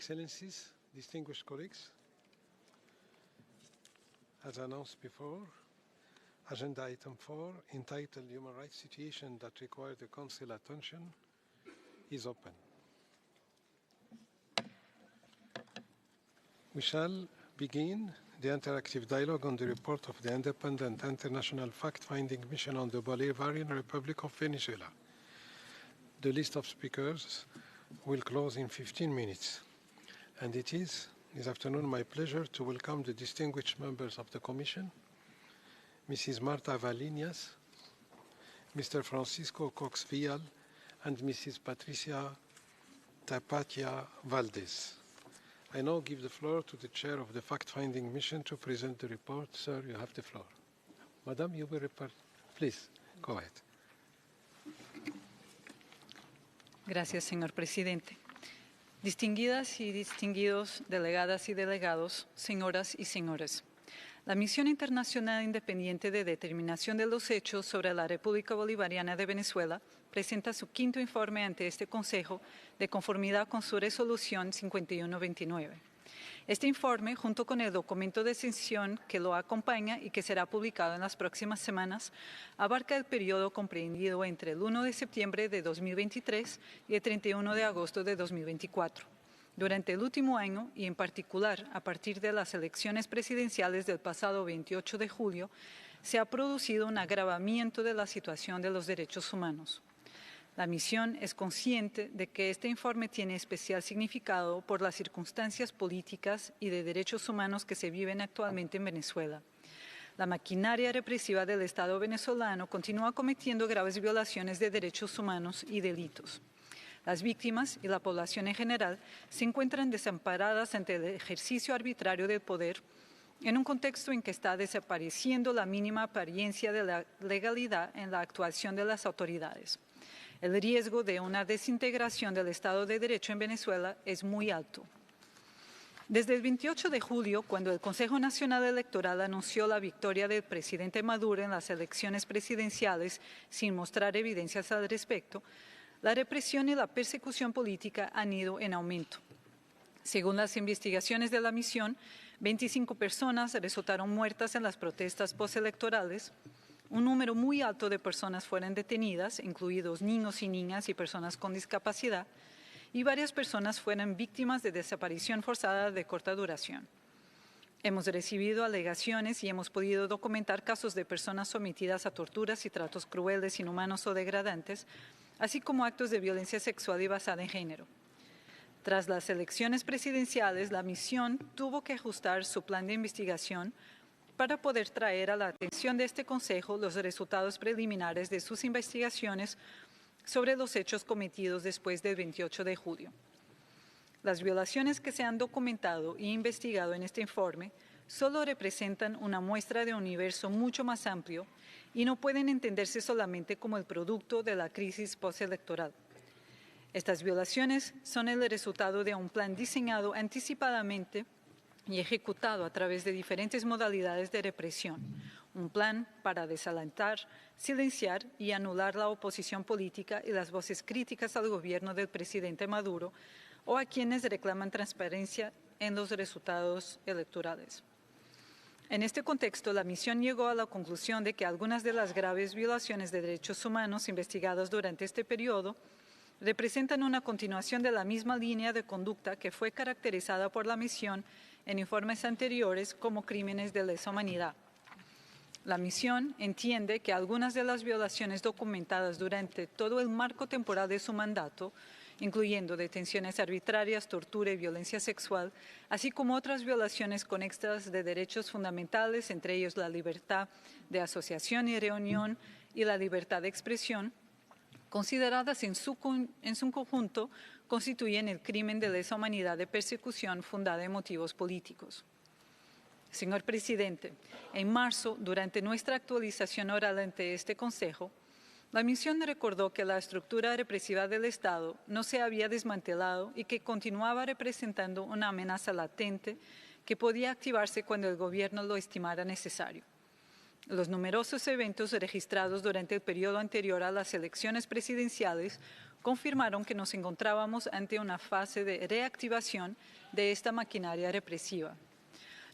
Excellencies, distinguished colleagues, as announced before, Agenda Item 4, entitled Human Rights Situation that Require the Council Attention, is open. We shall begin the interactive dialogue on the report of the Independent International Fact-Finding Mission on the Bolivarian Republic of Venezuela. The list of speakers will close in 15 minutes. And it is, this afternoon, my pleasure to welcome the distinguished members of the Commission, Mrs. Marta Valinas, Mr. Francisco Cox-Vial, and Mrs. Patricia Tapatia Valdez. I now give the floor to the chair of the fact-finding mission to present the report. Sir, you have the floor. Madam, you will report. Please, go ahead. Gracias, señor presidente. Distinguidas y distinguidos delegadas y delegados, señoras y señores. La Misión Internacional Independiente de Determinación de los Hechos sobre la República Bolivariana de Venezuela presenta su quinto informe ante este Consejo de conformidad con su resolución 5129. Este informe, junto con el documento de sesión que lo acompaña y que será publicado en las próximas semanas, abarca el periodo comprendido entre el 1 de septiembre de 2023 y el 31 de agosto de 2024. Durante el último año, y en particular a partir de las elecciones presidenciales del pasado 28 de julio, se ha producido un agravamiento de la situación de los derechos humanos. La misión es consciente de que este informe tiene especial significado por las circunstancias políticas y de derechos humanos que se viven actualmente en Venezuela. La maquinaria represiva del Estado venezolano continúa cometiendo graves violaciones de derechos humanos y delitos. Las víctimas y la población en general se encuentran desamparadas ante el ejercicio arbitrario del poder en un contexto en que está desapareciendo la mínima apariencia de la legalidad en la actuación de las autoridades. El riesgo de una desintegración del Estado de Derecho en Venezuela es muy alto. Desde el 28 de julio, cuando el Consejo Nacional Electoral anunció la victoria del presidente Maduro en las elecciones presidenciales sin mostrar evidencias al respecto, la represión y la persecución política han ido en aumento. Según las investigaciones de la misión, 25 personas resultaron muertas en las protestas postelectorales. Un número muy alto de personas fueron detenidas, incluidos niños y niñas y personas con discapacidad, y varias personas fueron víctimas de desaparición forzada de corta duración. Hemos recibido alegaciones y hemos podido documentar casos de personas sometidas a torturas y tratos crueles, inhumanos o degradantes, así como actos de violencia sexual y basada en género. Tras las elecciones presidenciales, la misión tuvo que ajustar su plan de investigación para poder traer a la atención de este Consejo los resultados preliminares de sus investigaciones sobre los hechos cometidos después del 28 de julio. Las violaciones que se han documentado e investigado en este informe solo representan una muestra de un universo mucho más amplio y no pueden entenderse solamente como el producto de la crisis postelectoral. Estas violaciones son el resultado de un plan diseñado anticipadamente y ejecutado a través de diferentes modalidades de represión. Un plan para desalentar, silenciar y anular la oposición política y las voces críticas al gobierno del presidente Maduro o a quienes reclaman transparencia en los resultados electorales. En este contexto, la misión llegó a la conclusión de que algunas de las graves violaciones de derechos humanos investigadas durante este periodo representan una continuación de la misma línea de conducta que fue caracterizada por la misión en informes anteriores como crímenes de lesa humanidad. La misión entiende que algunas de las violaciones documentadas durante todo el marco temporal de su mandato, incluyendo detenciones arbitrarias, tortura y violencia sexual, así como otras violaciones conexas de derechos fundamentales, entre ellos la libertad de asociación y reunión y la libertad de expresión, consideradas en su conjunto, constituyen el crimen de lesa humanidad de persecución fundada en motivos políticos. Señor presidente, en marzo, durante nuestra actualización oral ante este Consejo, la misión recordó que la estructura represiva del Estado no se había desmantelado y que continuaba representando una amenaza latente que podía activarse cuando el gobierno lo estimara necesario. Los numerosos eventos registrados durante el periodo anterior a las elecciones presidenciales confirmaron que nos encontrábamos ante una fase de reactivación de esta maquinaria represiva.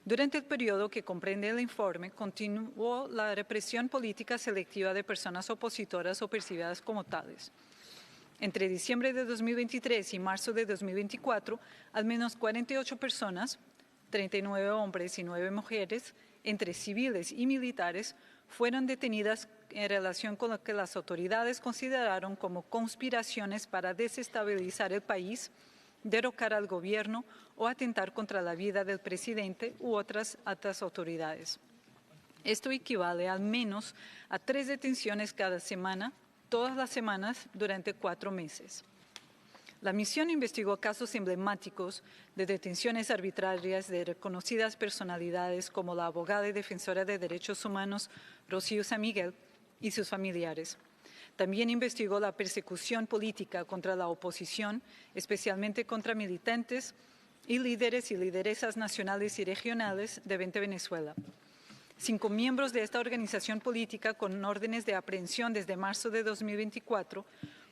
Durante el periodo que comprende el informe, continuó la represión política selectiva de personas opositoras o percibidas como tales. Entre diciembre de 2023 y marzo de 2024, al menos 48 personas, 39 hombres y 9 mujeres, entre civiles y militares, fueron detenidas en relación con lo que las autoridades consideraron como conspiraciones para desestabilizar el país, derrocar al gobierno o atentar contra la vida del presidente u otras altas autoridades. Esto equivale al menos a 3 detenciones cada semana, todas las semanas durante 4 meses. La misión investigó casos emblemáticos de detenciones arbitrarias de reconocidas personalidades como la abogada y defensora de derechos humanos Rocío San Miguel y sus familiares. También investigó la persecución política contra la oposición, especialmente contra militantes y líderes y lideresas nacionales y regionales de 20 Venezuela. 5 miembros de esta organización política con órdenes de aprehensión desde marzo de 2024,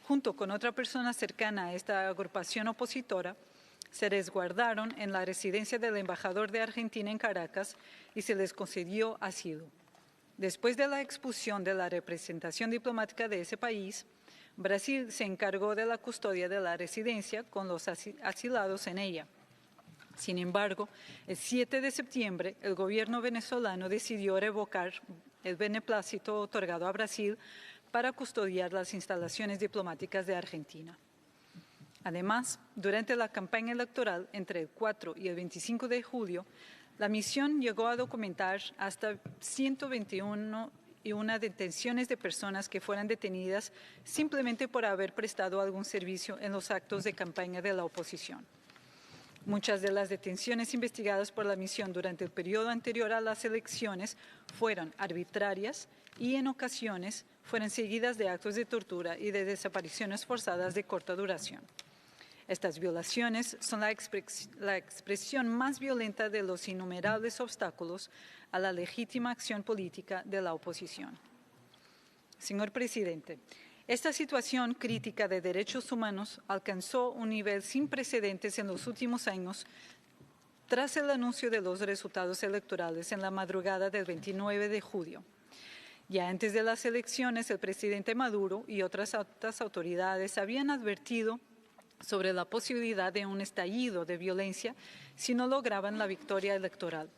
junto con otra persona cercana a esta agrupación opositora, se resguardaron en la residencia del embajador de Argentina en Caracas y se les concedió asilo. Después de la expulsión de la representación diplomática de ese país, Brasil se encargó de la custodia de la residencia con los asilados en ella. Sin embargo, el 7 de septiembre, el gobierno venezolano decidió revocar el beneplácito otorgado a Brasil para custodiar las instalaciones diplomáticas de Argentina. Además, durante la campaña electoral entre el 4 y el 25 de julio, la misión llegó a documentar hasta 121 detenciones de personas que fueran detenidas simplemente por haber prestado algún servicio en los actos de campaña de la oposición. Muchas de las detenciones investigadas por la misión durante el periodo anterior a las elecciones fueron arbitrarias y en ocasiones fueron seguidas de actos de tortura y de desapariciones forzadas de corta duración. Estas violaciones son la expresión más violenta de los innumerables obstáculos a la legítima acción política de la oposición. Señor presidente, esta situación crítica de derechos humanos alcanzó un nivel sin precedentes en los últimos años tras el anuncio de los resultados electorales en la madrugada del 29 de julio. Ya antes de las elecciones, el presidente Maduro y otras altas autoridades habían advertido sobre la posibilidad de un estallido de violencia si no lograban la victoria electoral.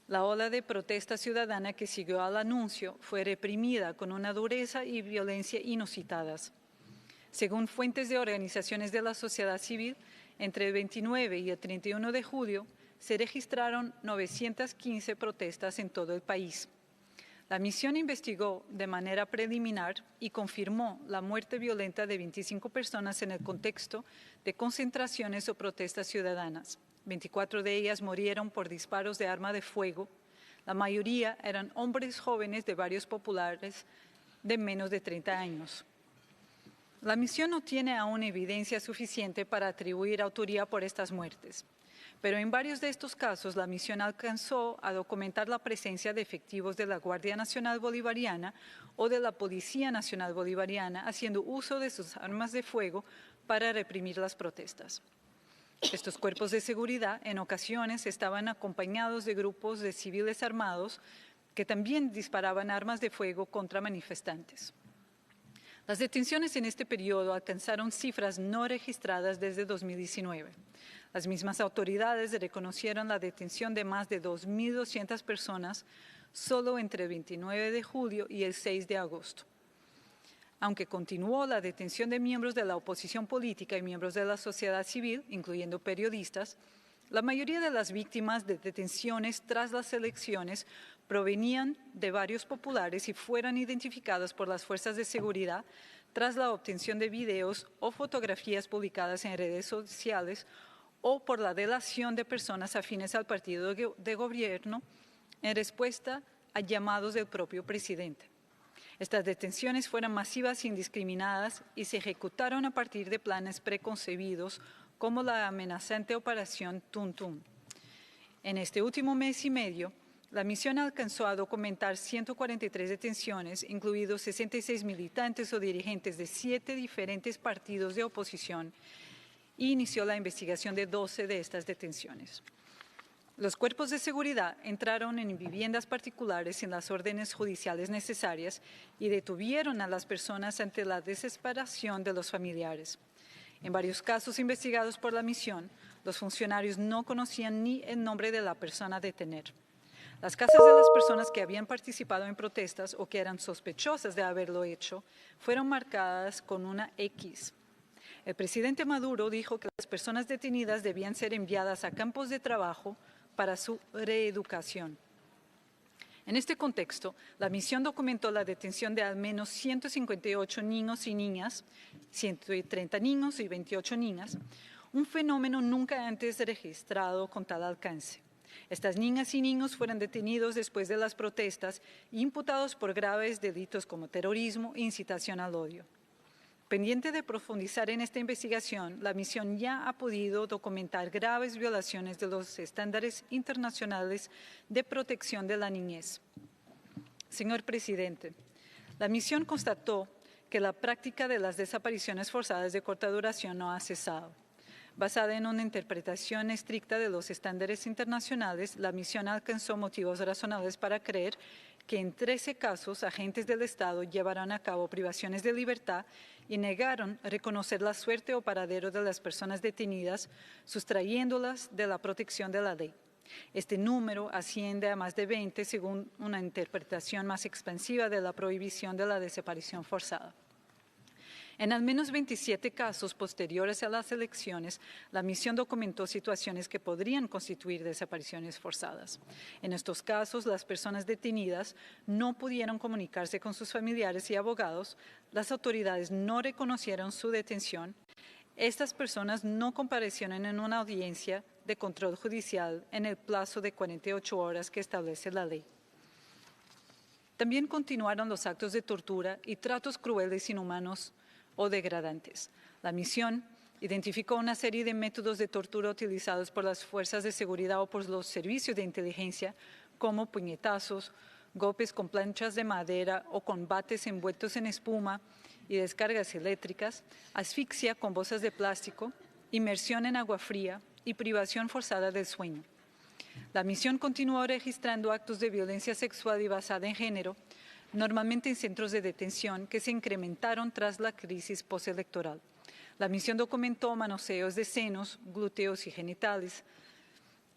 La ola de protesta ciudadana que siguió al anuncio fue reprimida con una dureza y violencia inusitadas. Según fuentes de organizaciones de la sociedad civil, entre el 29 y el 31 de julio se registraron 915 protestas en todo el país. La misión investigó de manera preliminar y confirmó la muerte violenta de 25 personas en el contexto de concentraciones o protestas ciudadanas. 24 de ellas murieron por disparos de arma de fuego. La mayoría eran hombres jóvenes de barrios populares de menos de 30 años. La misión no tiene aún evidencia suficiente para atribuir autoría por estas muertes. Pero en varios de estos casos, la misión alcanzó a documentar la presencia de efectivos de la Guardia Nacional Bolivariana o de la Policía Nacional Bolivariana haciendo uso de sus armas de fuego para reprimir las protestas. Estos cuerpos de seguridad en ocasiones estaban acompañados de grupos de civiles armados que también disparaban armas de fuego contra manifestantes. Las detenciones en este periodo alcanzaron cifras no registradas desde 2019. Las mismas autoridades reconocieron la detención de más de 2.200 personas solo entre el 29 de julio y el 6 de agosto. Aunque continuó la detención de miembros de la oposición política y miembros de la sociedad civil, incluyendo periodistas, la mayoría de las víctimas de detenciones tras las elecciones provenían de barrios populares y fueron identificadas por las fuerzas de seguridad tras la obtención de videos o fotografías publicadas en redes sociales o por la delación de personas afines al partido de gobierno en respuesta a llamados del propio presidente. Estas detenciones fueron masivas e indiscriminadas y se ejecutaron a partir de planes preconcebidos como la amenazante Operación Tuntún. En este último mes y medio, la misión alcanzó a documentar 143 detenciones, incluidos 66 militantes o dirigentes de 7 diferentes partidos de oposición, e inició la investigación de 12 de estas detenciones. Los cuerpos de seguridad entraron en viviendas particulares sin las órdenes judiciales necesarias y detuvieron a las personas ante la desesperación de los familiares. En varios casos investigados por la misión, los funcionarios no conocían ni el nombre de la persona a detener. Las casas de las personas que habían participado en protestas o que eran sospechosas de haberlo hecho fueron marcadas con una X. El presidente Maduro dijo que las personas detenidas debían ser enviadas a campos de trabajo para su reeducación. En este contexto, la misión documentó la detención de al menos 158 niños y niñas, 130 niños y 28 niñas, un fenómeno nunca antes registrado con tal alcance. Estas niñas y niños fueron detenidos después de las protestas e imputados por graves delitos como terrorismo e incitación al odio. Pendiente de profundizar en esta investigación, la misión ya ha podido documentar graves violaciones de los estándares internacionales de protección de la niñez. Señor presidente, la misión constató que la práctica de las desapariciones forzadas de corta duración no ha cesado. Basada en una interpretación estricta de los estándares internacionales, la misión alcanzó motivos razonables para creer que en 13 casos agentes del Estado llevaron a cabo privaciones de libertad y negaron reconocer la suerte o paradero de las personas detenidas, sustrayéndolas de la protección de la ley. Este número asciende a más de 20 según una interpretación más expansiva de la prohibición de la desaparición forzada. En al menos 27 casos posteriores a las elecciones, la misión documentó situaciones que podrían constituir desapariciones forzadas. En estos casos, las personas detenidas no pudieron comunicarse con sus familiares y abogados, las autoridades no reconocieron su detención, estas personas no comparecieron en una audiencia de control judicial en el plazo de 48 horas que establece la ley. También continuaron los actos de tortura y tratos crueles, inhumanos o degradantes. La misión identificó una serie de métodos de tortura utilizados por las fuerzas de seguridad o por los servicios de inteligencia, como puñetazos, golpes con planchas de madera o combates envueltos en espuma y descargas eléctricas, asfixia con bolsas de plástico, inmersión en agua fría y privación forzada del sueño. La misión continuó registrando actos de violencia sexual y basada en género, normalmente en centros de detención, que se incrementaron tras la crisis postelectoral. La misión documentó manoseos de senos, glúteos y genitales,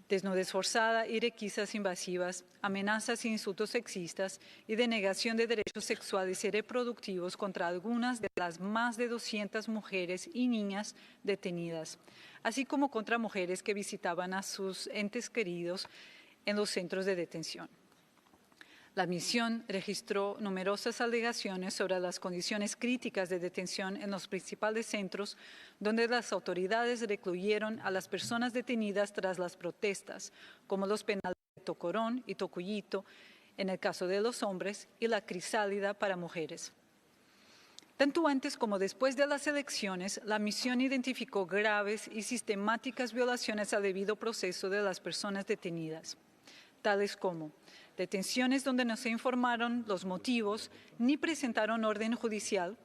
desnudez forzada y requisas invasivas, amenazas e insultos sexistas y denegación de derechos sexuales y reproductivos contra algunas de las más de 200 mujeres y niñas detenidas, así como contra mujeres que visitaban a sus entes queridos en los centros de detención. La misión registró numerosas alegaciones sobre las condiciones críticas de detención en los principales centros donde las autoridades recluyeron a las personas detenidas tras las protestas, como los penales de Tocorón y Tocuyito, en el caso de los hombres, y la Crisálida para mujeres. Tanto antes como después de las elecciones, la misión identificó graves y sistemáticas violaciones al debido proceso de las personas detenidas, tales como detenciones donde no se informaron los motivos ni presentaron orden judicial,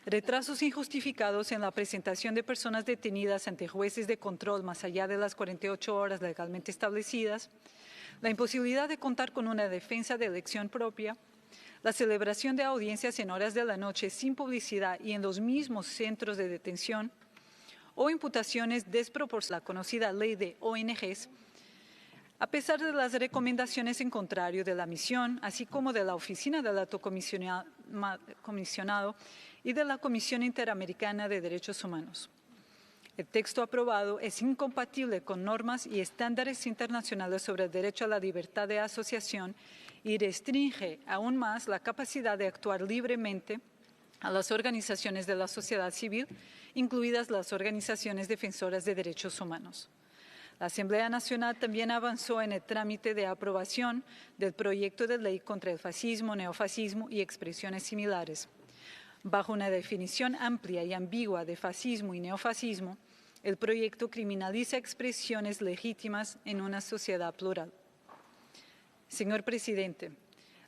retrasos injustificados en la presentación de personas detenidas ante jueces de control más allá de las 48 horas legalmente establecidas, la imposibilidad de contar con una defensa de elección propia, la celebración de audiencias en horas de la noche sin publicidad y en los mismos centros de detención, o imputaciones desproporcionadas, la conocida ley de ONGs, a pesar de las recomendaciones en contrario de la misión, así como de la Oficina del Alto Comisionado y de la Comisión Interamericana de Derechos Humanos. El texto aprobado es incompatible con normas y estándares internacionales sobre el derecho a la libertad de asociación y restringe aún más la capacidad de actuar libremente a las organizaciones de la sociedad civil, incluidas las organizaciones defensoras de derechos humanos. La Asamblea Nacional también avanzó en el trámite de aprobación del proyecto de ley contra el fascismo, neofascismo y expresiones similares. Bajo una definición amplia y ambigua de fascismo y neofascismo, el proyecto criminaliza expresiones legítimas en una sociedad plural. Señor presidente,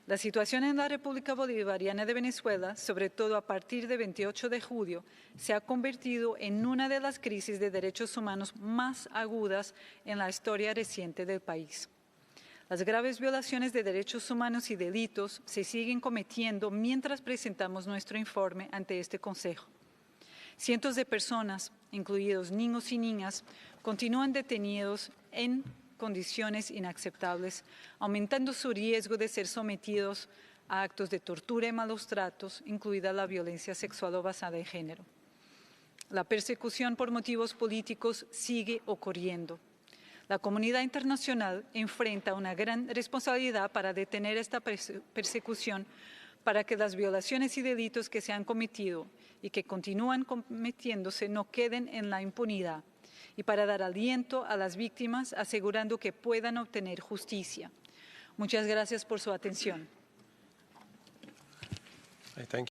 la situación en la República Bolivariana de Venezuela, sobre todo a partir del 28 de julio, se ha convertido en una de las crisis de derechos humanos más agudas en la historia reciente del país. Las graves violaciones de derechos humanos y delitos se siguen cometiendo mientras presentamos nuestro informe ante este Consejo. Cientos de personas, incluidos niños y niñas, continúan detenidos en condiciones inaceptables, aumentando su riesgo de ser sometidos a actos de tortura y malos tratos, incluida la violencia sexual o basada en género. La persecución por motivos políticos sigue ocurriendo. La comunidad internacional enfrenta una gran responsabilidad para detener esta persecución, para que las violaciones y delitos que se han cometido y que continúan cometiéndose no queden en la impunidad, y para dar aliento a las víctimas, asegurando que puedan obtener justicia. Muchas gracias por su atención. I thank